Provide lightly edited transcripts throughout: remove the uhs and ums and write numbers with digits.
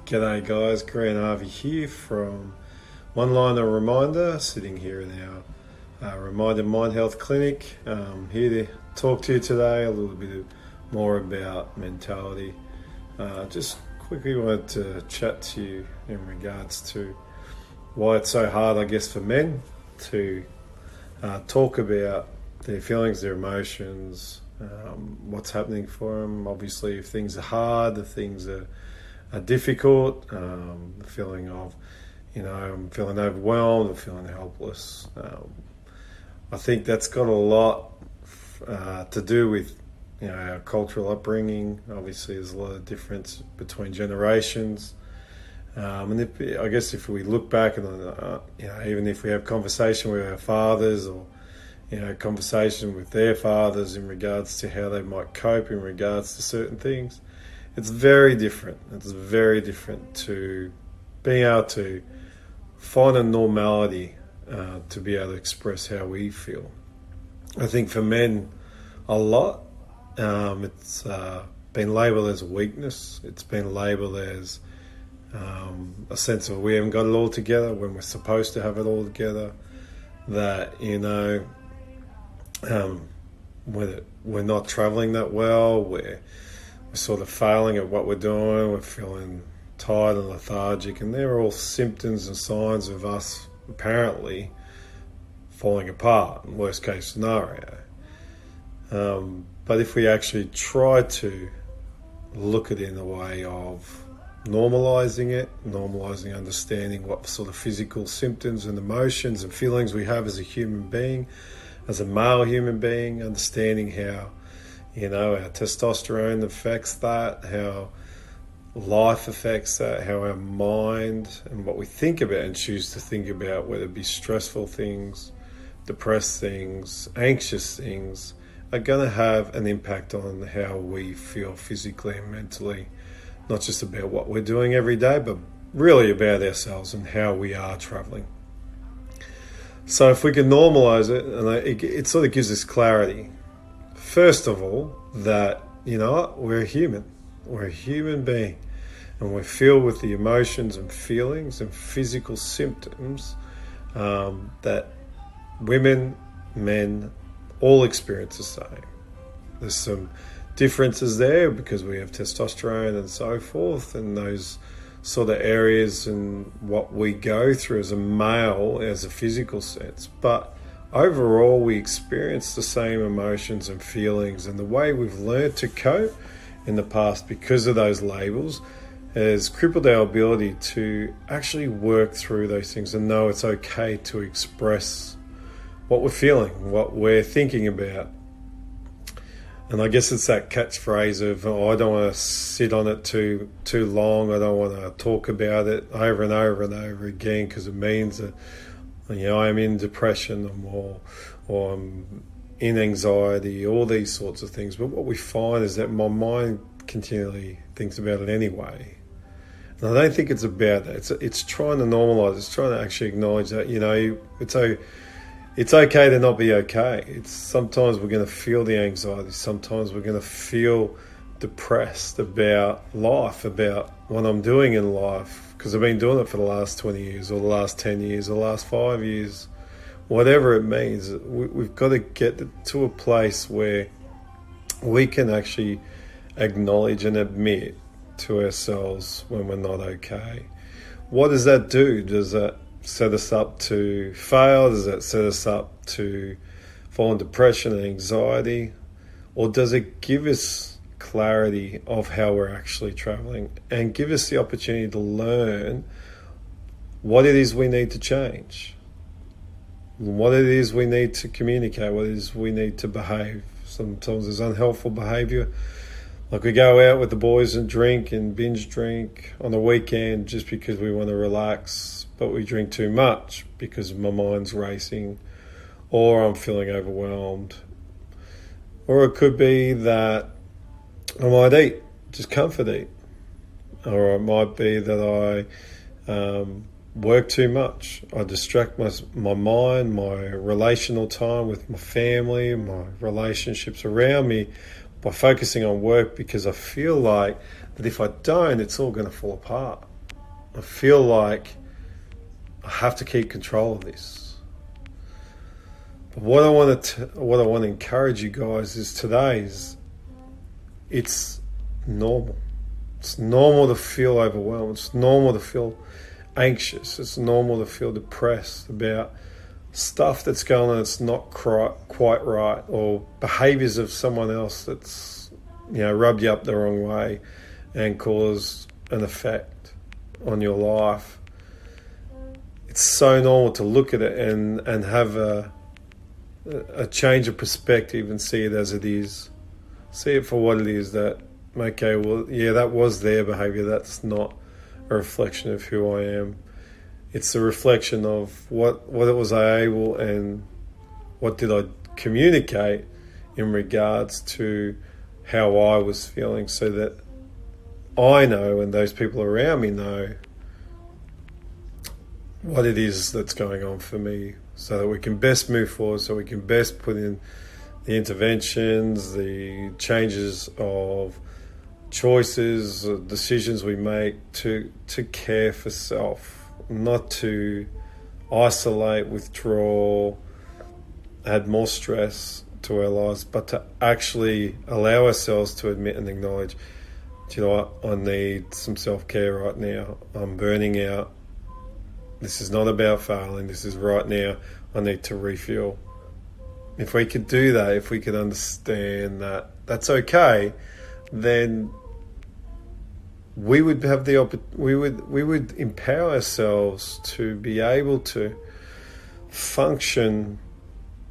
G'day guys, Grant Harvey here from One Liner Reminder, sitting here in our Reminder Mind Health Clinic. Here to talk to you today a little bit more about mentality. Just quickly wanted to chat to you in regards to why it's so hard, I guess, for men to talk about their feelings, their emotions, what's happening for them. Obviously, if things are hard, if things are difficult, the feeling of, I'm feeling overwhelmed, I'm feeling helpless. I think that's got a lot to do with, our cultural upbringing. Obviously, there's a lot of difference between generations. And if we look back and, even if we have conversation with our fathers or, conversation with their fathers in regards to how they might cope in regards to certain things, it's very different. It's very different to being able to find a normality to be able to express how we feel. I think for men, a lot, it's been labelled as a weakness. It's been labelled as a sense of we haven't got it all together when we're supposed to have it all together. That, we're not travelling that well, we're sort of failing at what we're doing, we're feeling tired and lethargic, and they're all symptoms and signs of us apparently falling apart, in worst case scenario. But if we actually try to look at it in a way of normalising understanding what sort of physical symptoms and emotions and feelings we have as a human being, as a male human being, understanding how our testosterone affects that, how life affects that, how our mind and what we think about and choose to think about, whether it be stressful things, depressed things, anxious things, are going to have an impact on how we feel physically and mentally, not just about what we're doing every day, but really about ourselves and how we are travelling. So if we can normalise it, and it sort of gives us clarity. First of all, that, we're a human. We're a human being. And we're filled with the emotions and feelings and physical symptoms that women, men, all experience the same. There's some differences there because we have testosterone and so forth, and those sort of areas and what we go through as a male as a physical sense. But overall, we experience the same emotions and feelings, and the way we've learned to cope in the past because of those labels has crippled our ability to actually work through those things and know it's okay to express what we're feeling, what we're thinking about. And I guess it's that catchphrase of, I don't want to sit on it too long, I don't want to talk about it over and over and over again, because it means that I'm in depression or I'm in anxiety, all these sorts of things. But what we find is that my mind continually thinks about it anyway. And I don't think it's about that. It's trying to normalise. It's trying to actually acknowledge that, it's okay to not be okay. Sometimes we're going to feel the anxiety. Sometimes we're going to feel depressed about life, about what I'm doing in life, because I've been doing it for the last 20 years or the last 10 years or the last 5 years, whatever it means. We've got to get to a place where we can actually acknowledge and admit to ourselves when we're not okay. What does that do? Does that set us up to fail? Does that set us up to fall in depression and anxiety? Or does it give us clarity of how we're actually travelling and give us the opportunity to learn what it is we need to change, what it is we need to communicate, what it is we need to behave? Sometimes there's unhelpful behaviour, like we go out with the boys and drink and binge drink on the weekend just because we want to relax, but we drink too much because my mind's racing, or I'm feeling overwhelmed. Or it could be that I might eat, just comfort eat. Or it might be that I work too much. I distract my mind, my relational time with my family, my relationships around me by focusing on work, because I feel like that if I don't, it's all going to fall apart. I feel like I have to keep control of this. But what I want to encourage you guys is today is it's normal. It's normal to feel overwhelmed. It's normal to feel anxious. It's normal to feel depressed about stuff that's going on that's not quite right, or behaviours of someone else that's, rubbed you up the wrong way and caused an effect on your life. It's so normal to look at it and have a change of perspective and see it as it is. See it for what it is, that, okay, well, yeah, that was their behaviour. That's not a reflection of who I am. It's a reflection of what it was I able, and what did I communicate in regards to how I was feeling, so that I know and those people around me know what it is that's going on for me, so that we can best move forward, so we can best put in the interventions, the changes of choices, decisions we make to care for self, not to isolate, withdraw, add more stress to our lives, but to actually allow ourselves to admit and acknowledge, do you know what, I need some self-care right now. I'm burning out. This is not about failing. This is right now. I need to refuel. If we could do that, if we could understand that that's okay, then we would have we would empower ourselves to be able to function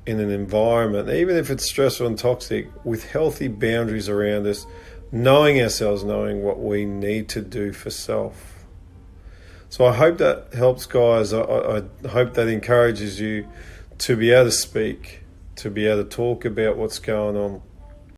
in an environment, even if it's stressful and toxic, with healthy boundaries around us, knowing ourselves, knowing what we need to do for self. So I hope that helps, guys. I hope that encourages you to be able to speak, to be able to talk about what's going on,